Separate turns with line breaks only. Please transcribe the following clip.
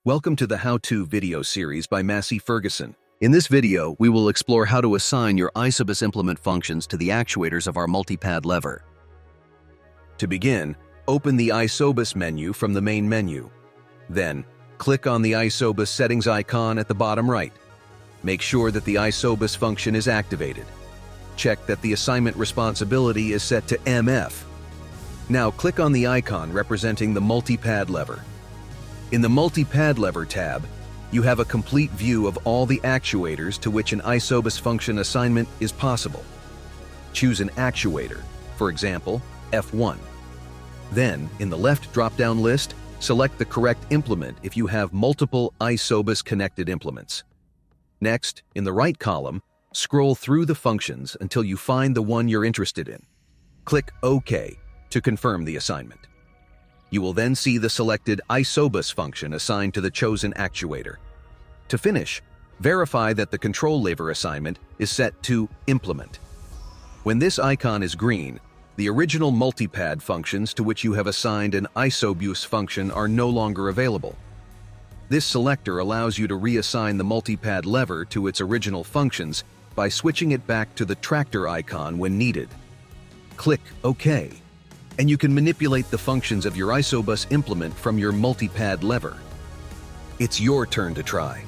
Welcome to the how-to video series by Massey Ferguson. In this video, we will explore how to assign your Isobus implement functions to the actuators of our Multipad lever. To begin, open the Isobus menu from the main menu. Then, click on the Isobus settings icon at the bottom right. Make sure that the Isobus function is activated. Check that the assignment responsibility is set to MF. Now click on the icon representing the Multipad lever. In the Multipad lever tab, you have a complete view of all the actuators to which an Isobus function assignment is possible. Choose an actuator, for example, F1. Then, in the left drop-down list, select the correct implement if you have multiple Isobus connected implements. Next, in the right column, scroll through the functions until you find the one you're interested in. Click OK to confirm the assignment. You will then see the selected Isobus function assigned to the chosen actuator. To finish, verify that the control lever assignment is set to Implement. When this icon is green, the original Multipad functions to which you have assigned an Isobus function are no longer available. This selector allows you to reassign the Multipad lever to its original functions by switching it back to the tractor icon when needed. Click OK, and you can manipulate the functions of your Isobus implement from your Multipad lever. It's your turn to try.